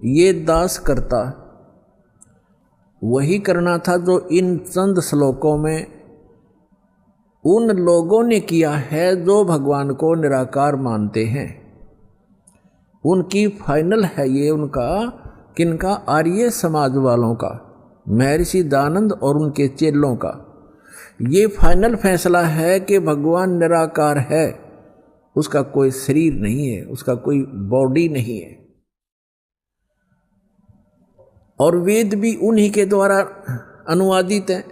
ये दास करता वही करना था जो इन चंद श्लोकों में उन लोगों ने किया है जो भगवान को निराकार मानते हैं। उनकी फाइनल है ये, उनका किनका, आर्य समाज वालों का, महर्षि दयानंद और उनके चेलों का ये फाइनल फैसला है कि भगवान निराकार है, उसका कोई शरीर नहीं है, उसका कोई बॉडी नहीं है। और वेद भी उन्हीं के द्वारा अनुवादित हैं।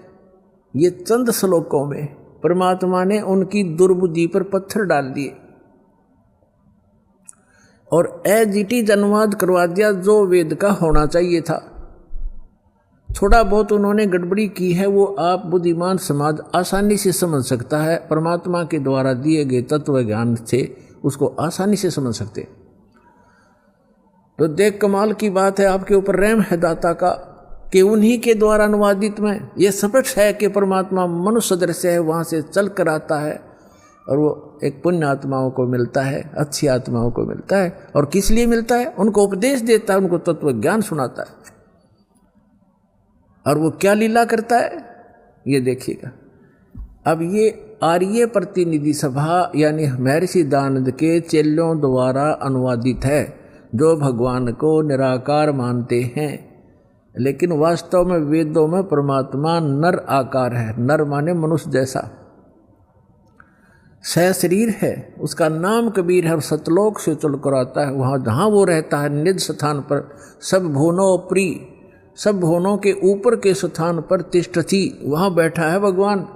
ये चंद श्लोकों में परमात्मा ने उनकी दुर्बुद्धि पर पत्थर डाल दिए और एज इट इज अनुवाद करवा दिया जो वेद का होना चाहिए था। थोड़ा बहुत उन्होंने गड़बड़ी की है, वो आप बुद्धिमान समाज आसानी से समझ सकता है। परमात्मा के द्वारा दिए गए तत्व ज्ञान से उसको आसानी से समझ सकते। तो देख, कमाल की बात है, आपके ऊपर रहम है दाता का कि उन्हीं के द्वारा अनुवादित में ये स्पष्ट है कि परमात्मा मनुष्य सदृश है, वहाँ से चल कर आता है और वो एक पुण्य आत्माओं को मिलता है, अच्छी आत्माओं को मिलता है। और किस लिए मिलता है? उनको उपदेश देता है, उनको तत्व ज्ञान सुनाता है। और वो क्या लीला करता है ये देखिएगा। अब ये आर्य प्रतिनिधि सभा यानी महर्षि दयानंद के चेलों द्वारा अनुवादित है, जो भगवान को निराकार मानते हैं। लेकिन वास्तव में वेदों में परमात्मा नर आकार है। नर माने मनुष्य जैसा, सशरीर है, उसका नाम कबीर है और सतलोक से चल कर आता है। वहाँ जहाँ वो रहता है निज स्थान पर, सब भुवनों प्री, सब भुवनों के ऊपर के स्थान पर तिष्ठति, वहाँ बैठा है भगवान,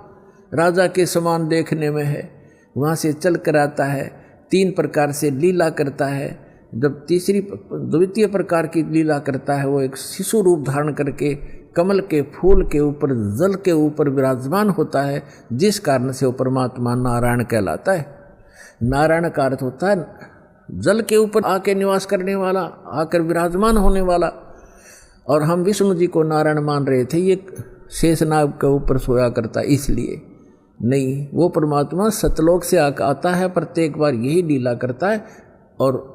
राजा के समान देखने में है। वहाँ से चल कर आता है, 3 प्रकार से लीला करता है। जब द्वितीय प्रकार की लीला करता है, वो एक शिशु रूप धारण करके कमल के फूल के ऊपर, जल के ऊपर विराजमान होता है, जिस कारण से वो परमात्मा नारायण कहलाता है। नारायण का अर्थ होता है जल के ऊपर आके निवास करने वाला, आकर विराजमान होने वाला। और हम विष्णु जी को नारायण मान रहे थे, ये शेषनाग के ऊपर सोया करता, इसलिए नहीं, वो परमात्मा सतलोक से आता है, प्रत्येक बार यही लीला करता है और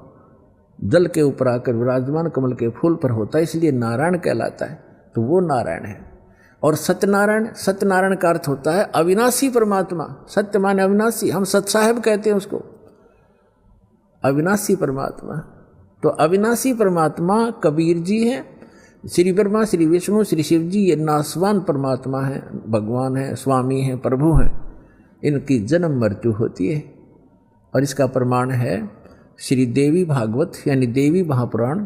जल के ऊपर आकर विराजमान कमल के फूल पर होता है, इसलिए नारायण कहलाता है। तो वो नारायण है। और सत्यनारायण, सत्यनारायण का अर्थ होता है अविनाशी परमात्मा। सत्य माने अविनाशी, हम सत साहेब कहते हैं उसको, अविनाशी परमात्मा। तो अविनाशी परमात्मा कबीर जी हैं, श्री ब्रह्मा, श्री विष्णु, श्री शिव जी, ये नासवान परमात्मा हैं, भगवान हैं, स्वामी हैं, प्रभु हैं। इनकी जन्म मृत्यु होती है। और इसका प्रमाण है श्री देवी भागवत यानी देवी महापुराण,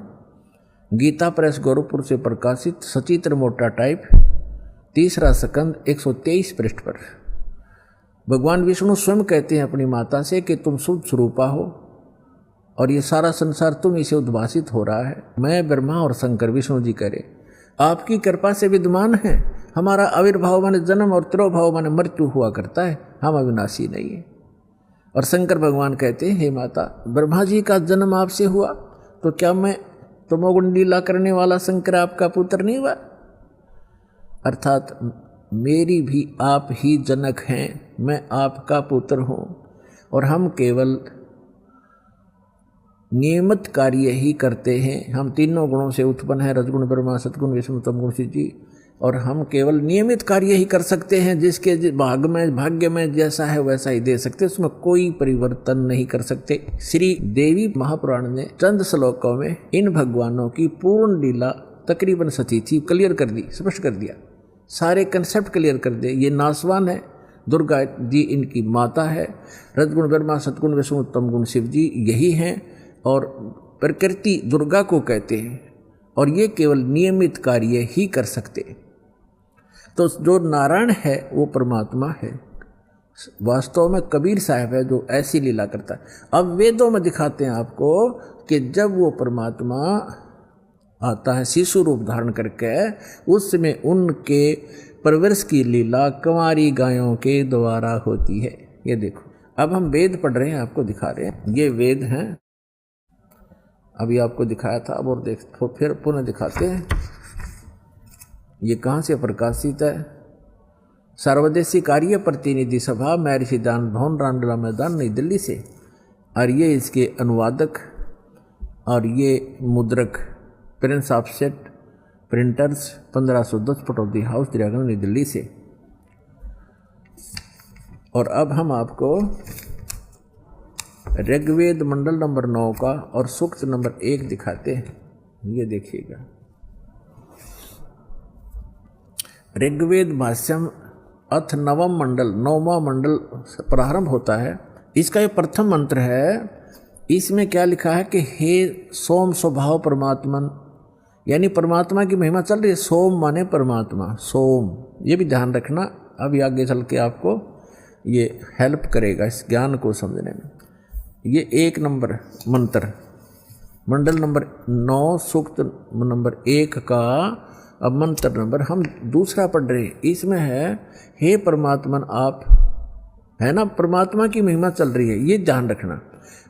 गीता प्रेस गोरखपुर से प्रकाशित, सचित्र मोटा टाइप, 3रा स्कंद 123 पृष्ठ पर। भगवान विष्णु स्वयं कहते हैं अपनी माता से कि तुम शुद्ध स्वरूपा हो और ये सारा संसार तुम इसे उद्भासित हो रहा है। मैं ब्रह्मा और शंकर, विष्णु जी करे, आपकी कृपा से विद्यमान है। हमारा आविर्भाव माने जन्म और तिरोभाव माने मृत्यु हुआ करता है, हम अविनाशी नहीं है। और शंकर भगवान कहते हैं, हे माता, ब्रह्मा जी का जन्म आपसे हुआ तो क्या मैं तमोगुण लीला करने वाला शंकर आपका पुत्र नहीं हुआ? अर्थात मेरी भी आप ही जनक हैं, मैं आपका पुत्र हूँ और हम केवल नियमित कार्य ही करते हैं। हम तीनों गुणों से उत्पन्न हैं, रजगुण ब्रह्मा, सतगुण विष्णु, तमगुण शिव जी, और हम केवल नियमित कार्य ही कर सकते हैं। जिसके भाग्य में जैसा है वैसा ही दे सकते, उसमें कोई परिवर्तन नहीं कर सकते। श्री देवी महापुराण ने चंद श्लोकों में इन भगवानों की पूर्ण लीला तकरीबन सतीथि क्लियर कर दी, स्पष्ट कर दिया, सारे कंसेप्ट क्लियर कर दे। ये नासवान है, दुर्गा जी इनकी माता है, रजगुण ब्रह्मा, सतगुण विष्णु, तमगुण शिव जी यही हैं और प्रकृति दुर्गा को कहते हैं और ये केवल नियमित कार्य ही कर सकते। तो जो नारायण है वो परमात्मा है, वास्तव में कबीर साहब है जो ऐसी लीला करता है। अब वेदों में दिखाते हैं आपको कि जब वो परमात्मा आता है शिशु रूप धारण करके, उस समय उनके परवरिश की लीला कंवारी गायों के द्वारा होती है। ये देखो, अब हम वेद पढ़ रहे हैं, आपको दिखा रहे हैं, ये वेद हैं। अभी आपको दिखाया था, अब और देख फिर पुनः दिखाते हैं। ये कहाँ से प्रकाशित है? सर्वदेशी कार्य प्रतिनिधि सभा, महर्षि दयानंद भवन, रामलीला मैदान, नई दिल्ली से। और ये इसके अनुवादक और ये मुद्रक Prince offset printers 1510 Pataudi house Daryaganj नई दिल्ली से। और अब हम आपको ऋग्वेद मंडल नंबर 9 का और सूक्त नंबर 1 दिखाते हैं। ये देखिएगा, ऋग्वेद भाष्यम अथ नवम मंडल, 9वां मंडल प्रारंभ होता है। इसका ये प्रथम मंत्र है। इसमें क्या लिखा है कि हे सोम स्वभाव परमात्मन, यानी परमात्मा की महिमा चल रही है। सोम माने परमात्मा, सोम, ये भी ध्यान रखना, अभी आगे चल के आपको ये हेल्प करेगा इस ज्ञान को समझने में। ये 1 नंबर मंत्र, मंडल नंबर 9 सूक्त नंबर 1 का अब मंत्र नंबर हम दूसरा पढ़ रहे हैं। इसमें है हे परमात्मन आप, है ना, परमात्मा की महिमा चल रही है, ये ध्यान रखना।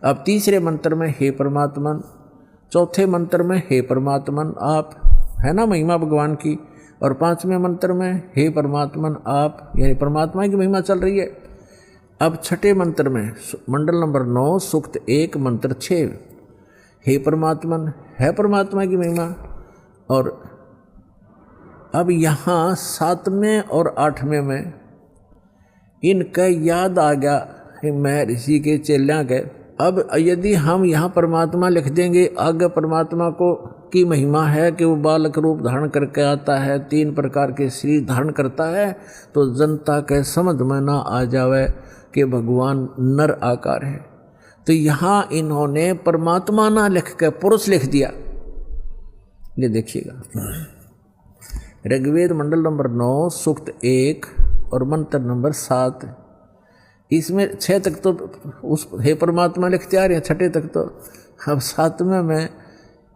अब तीसरे मंत्र में हे परमात्मन, चौथे मंत्र में हे परमात्मन आप, है ना, महिमा भगवान की। और 5वें मंत्र में हे परमात्मन आप, यानी परमात्मा की महिमा चल रही है। अब छठे मंत्र में मंडल नंबर 9 सूक्त 1 मंत्र 6, हे परमात्मन, है परमात्मा की महिमा। और अब यहाँ 7वें और 8वें में इनका याद आ गया मैं ऋषि के चेलियाँ के। अब यदि हम यहाँ परमात्मा लिख देंगे, आगे परमात्मा को की महिमा है कि वो बालक रूप धारण करके आता है, 3 प्रकार के शरीर धारण करता है, तो जनता के समझ में ना आ जावे कि भगवान नर आकार है। तो यहाँ इन्होंने परमात्मा ना लिख के पुरुष लिख दिया। ये देखिएगा, ऋग्वेद मंडल नंबर 9 सूक्त 1 और मंत्र नंबर 7, इसमें 6 तक तो उस हे परमात्मा लिखते आ रहे हैं, 6 तक तो। अब 7वें में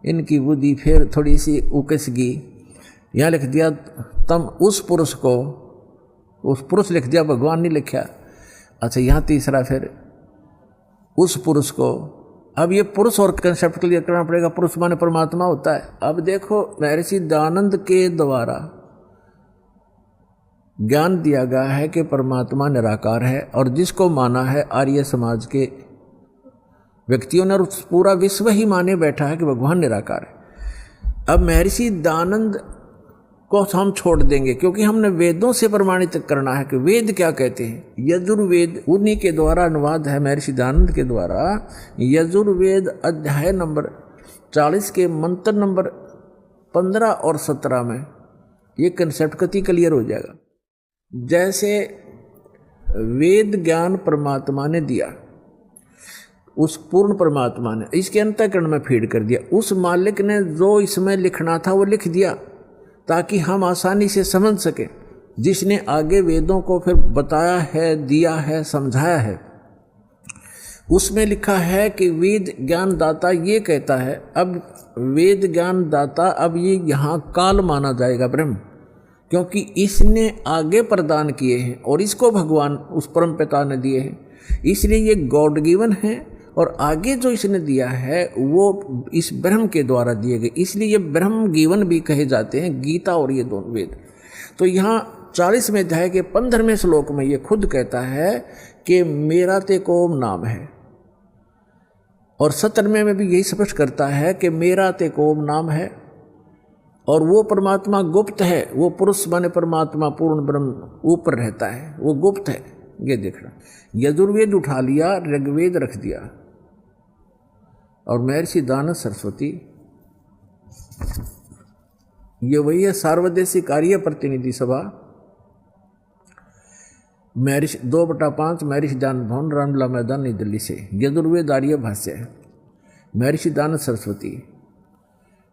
इनकी बुद्धि फिर थोड़ी सी उकस गई, यहाँ लिख दिया तम उस पुरुष को, उस पुरुष लिख दिया, भगवान नहीं लिखा। अच्छा, यहाँ तीसरा फिर उस पुरुष को। अब ये पुरुष और कंसेप्ट क्लियर करना पड़ेगा, पुरुष माने परमात्मा होता है। अब देखो महर्षि दयानंद के द्वारा ज्ञान दिया गया है कि परमात्मा निराकार है, और जिसको माना है आर्य समाज के व्यक्तियों ने, और पूरा विश्व ही माने बैठा है कि भगवान निराकार है। अब महर्षि दयानंद को हम छोड़ देंगे, क्योंकि हमने वेदों से प्रमाणित करना है कि वेद क्या कहते हैं। यजुर्वेद उन्हीं के द्वारा अनुवाद है, महर्षि दयानंद के द्वारा। यजुर्वेद अध्याय नंबर 40 के मंत्र नंबर 15 और 17 में ये कंसेप्ट कति क्लियर हो जाएगा। जैसे वेद ज्ञान परमात्मा ने दिया, उस पूर्ण परमात्मा ने इसके अंतःकरण में फीड कर दिया। उस मालिक ने जो इसमें लिखना था वो लिख दिया, ताकि हम आसानी से समझ सकें। जिसने आगे वेदों को फिर बताया है, दिया है, समझाया है, उसमें लिखा है कि वेद ज्ञान दाता ये कहता है। अब वेद ज्ञान दाता, अब ये यहाँ काल माना जाएगा ब्रह्म, क्योंकि इसने आगे प्रदान किए हैं और इसको भगवान उस परम पिता ने दिए हैं, इसलिए ये गॉड गिवन है। और आगे जो इसने दिया है वो इस ब्रह्म के द्वारा दिए गए, इसलिए ये ब्रह्म गिवन भी कहे जाते हैं, गीता और ये दोनों वेद। तो यहाँ 40वें अध्याय के 15वें श्लोक में ये खुद कहता है कि मेरा ते कोम नाम है, और 17वें में भी यही स्पष्ट करता है कि मेरा ते कोम नाम है। और वो परमात्मा गुप्त है, वो पुरुष माने परमात्मा पूर्ण ब्रह्म ऊपर रहता है, वो गुप्त है। ये देखना, यजुर्वेद उठा लिया, ऋग्वेद रख दिया, और महर्षि दयानंद सरस्वती ये वही है, सार्वदेशिक कार्य प्रतिनिधि सभा, महर्षि 2/5 महर्षि दयानंद भवन, रामलीला मैदान, नई दिल्ली से। यजुर्वेद आर्य भाष्य है, महर्षि दयानंद सरस्वती।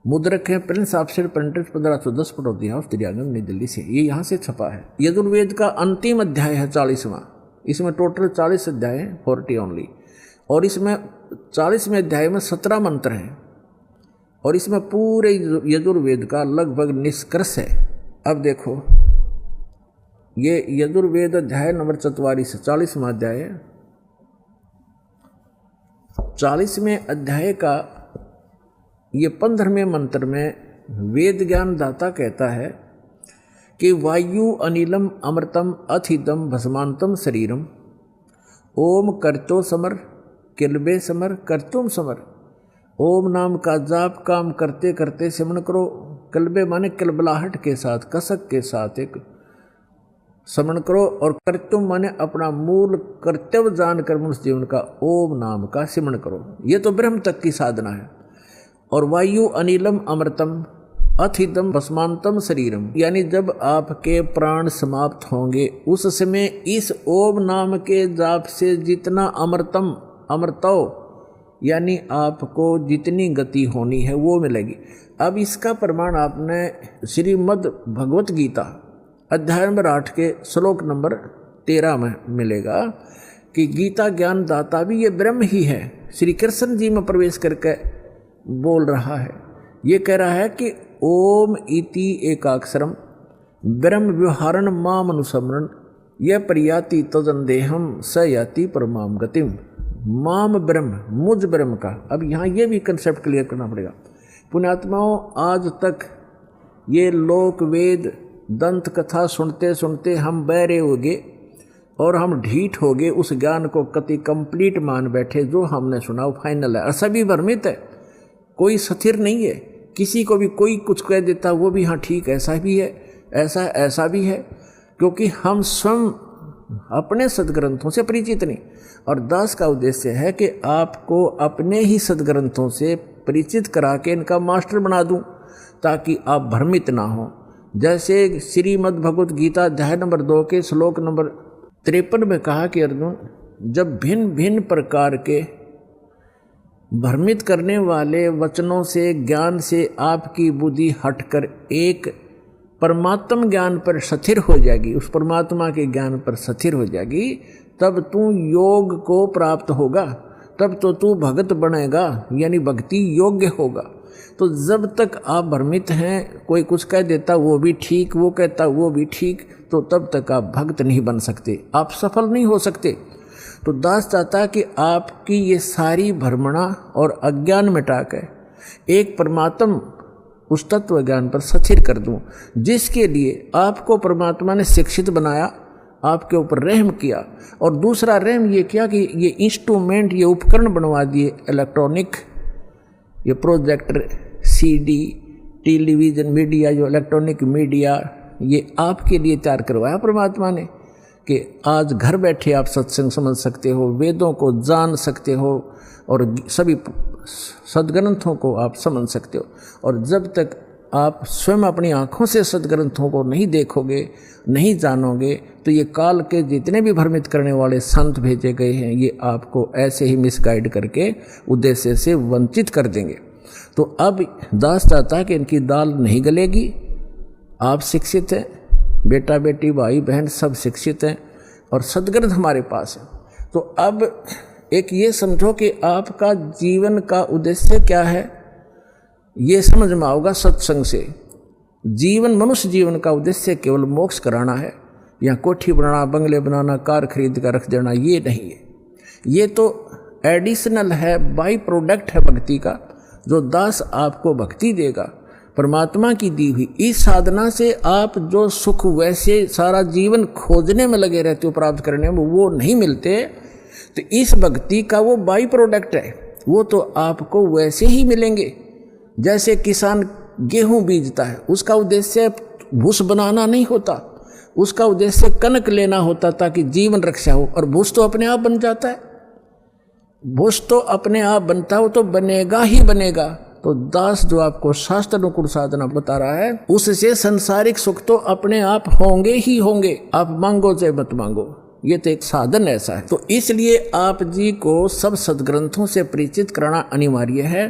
मुद्रक है Prince offset printers 1510 Pataudi house Daryaganj, नई दिल्ली से। ये यहाँ से छपा है। यजुर्वेद का अंतिम अध्याय है 40वां। इसमें टोटल 40 अध्याय हैं, 40 ओनली। और इसमें 40वें अध्याय में 17 मंत्र हैं, और इसमें पूरे यजुर्वेद का लगभग निष्कर्ष है। अब देखो, ये यजुर्वेद अध्याय नंबर 44 40वां अध्याय है। 40वें अध्याय का ये 15वें मंत्र में वेद ज्ञान दाता कहता है कि वायु अनिलम अमृतम अथिदम भस्मांतम शरीरम ओम कर्तो समर किलबे समर कर्तुम समर। ओम नाम का जाप काम करते करते सिमरण करो। कलबे माने कलबलाहट के साथ, कसक के साथ एक स्मरण करो। और कर्तव्य माने अपना मूल कर्तव्य जानकर मनुष्य जीवन का ओम नाम का सिमरण करो। ये तो ब्रह्म तक की साधना है। और वायु अनिलम अमृतम अथिदम भस्मांतम शरीरम, यानी जब आपके प्राण समाप्त होंगे उस समय इस ओम नाम के जाप से जितना अमृतम अमृतो, यानी आपको जितनी गति होनी है वो मिलेगी। अब इसका प्रमाण आपने श्रीमद् भगवत गीता अध्याय नंबर 8 के श्लोक नंबर 13 में मिलेगा कि गीता ज्ञान दाता भी ये ब्रह्म ही है। श्री कृष्ण जी में प्रवेश करके बोल रहा है। ये कह रहा है कि ओम इति एकाक्षरम ब्रह्म व्यवहारण माम अनुस्मरण यह प्रयाति तजन देहम स याति परमाम गतिम। माम ब्रह्म, मुझ ब्रह्म का। अब यहाँ ये भी कंसेप्ट क्लियर करना पड़ेगा। पुण्यात्माओं, आज तक ये लोक वेद दंत कथा सुनते सुनते हम बहरे हो गए और हम ढीठ हो गए, उस ज्ञान को कति कंप्लीट मान बैठे। जो हमने सुना वो फाइनल है और सभी भ्रमित है, कोई स्थिर नहीं है। किसी को भी कोई कुछ कह देता वो भी हाँ ठीक ऐसा भी है, ऐसा भी है, क्योंकि हम स्वयं अपने सदग्रंथों से परिचित नहीं। और दास का उद्देश्य है कि आपको अपने ही सदग्रंथों से परिचित करा के इनका मास्टर बना दूं ताकि आप भ्रमित ना हो। जैसे श्रीमद् भगवत गीता अध्याय नंबर 2 के श्लोक नंबर 53 में कहा कि अर्जुन, जब भिन्न भिन्न प्रकार के भ्रमित करने वाले वचनों से ज्ञान से आपकी बुद्धि हटकर एक परमात्म ज्ञान पर स्थिर हो जाएगी, उस परमात्मा के ज्ञान पर स्थिर हो जाएगी, तब तू योग को प्राप्त होगा, तब तो तू भगत बनेगा, यानी भक्ति योग्य होगा। तो जब तक आप भ्रमित हैं, कोई कुछ कह देता वो भी ठीक, वो कहता वो भी ठीक, तो तब तक आप भक्त नहीं बन सकते, आप सफल नहीं हो सकते। तो दास चाहता है कि आपकी ये सारी भ्रमणा और अज्ञान मिटाकर एक परमात्म उस तत्व ज्ञान पर स्थिर कर दूं, जिसके लिए आपको परमात्मा ने शिक्षित बनाया, आपके ऊपर रहम किया। और दूसरा रहम ये किया कि ये इंस्ट्रूमेंट, ये उपकरण बनवा दिए इलेक्ट्रॉनिक, ये प्रोजेक्टर, सीडी, टेलीविज़न मीडिया, जो इलेक्ट्रॉनिक मीडिया, ये आपके लिए तैयार करवाया परमात्मा ने कि आज घर बैठे आप सत्संग समझ सकते हो, वेदों को जान सकते हो और सभी सदग्रंथों को आप समझ सकते हो। और जब तक आप स्वयं अपनी आँखों से सदग्रंथों को नहीं देखोगे, नहीं जानोगे, तो ये काल के जितने भी भ्रमित करने वाले संत भेजे गए हैं, ये आपको ऐसे ही मिसगाइड करके उद्देश्य से वंचित कर देंगे। तो अब दास चाहता है कि इनकी दाल नहीं गलेगी। आप शिक्षित हैं, बेटा बेटी भाई बहन सब शिक्षित हैं और सदग्रंथ हमारे पास है। तो अब एक ये समझो कि आपका जीवन का उद्देश्य क्या है, ये समझ में आओगा सत्संग से। जीवन, मनुष्य जीवन का उद्देश्य केवल मोक्ष कराना है, या कोठी बनाना, बंगले बनाना, कार खरीद कर रख देना, ये नहीं है। ये तो एडिशनल है, बाई प्रोडक्ट है भक्ति का, जो दास आपको भक्ति देगा परमात्मा की दी हुई। इस साधना से आप जो सुख वैसे सारा जीवन खोजने में लगे रहते हो, प्राप्त करने में, वो नहीं मिलते। तो इस भक्ति का वो बाई प्रोडक्ट है, वो तो आपको वैसे ही मिलेंगे। जैसे किसान गेहूं बीजता है, उसका उद्देश्य भूस बनाना नहीं होता, उसका उद्देश्य कनक लेना होता ताकि जीवन रक्षा हो। और भूस तो अपने आप बन जाता है, भूस तो अपने आप बनता हो, तो बनेगा ही बनेगा। तो दास जो आपको शास्त्र अनुकूल साधना बता रहा है, उससे संसारिक सुख तो अपने आप होंगे ही होंगे, आप मांगो चाहे मत मांगो। ये तो एक साधन ऐसा है। तो इसलिए आप जी को सब सदग्रंथों से परिचित कराना अनिवार्य है।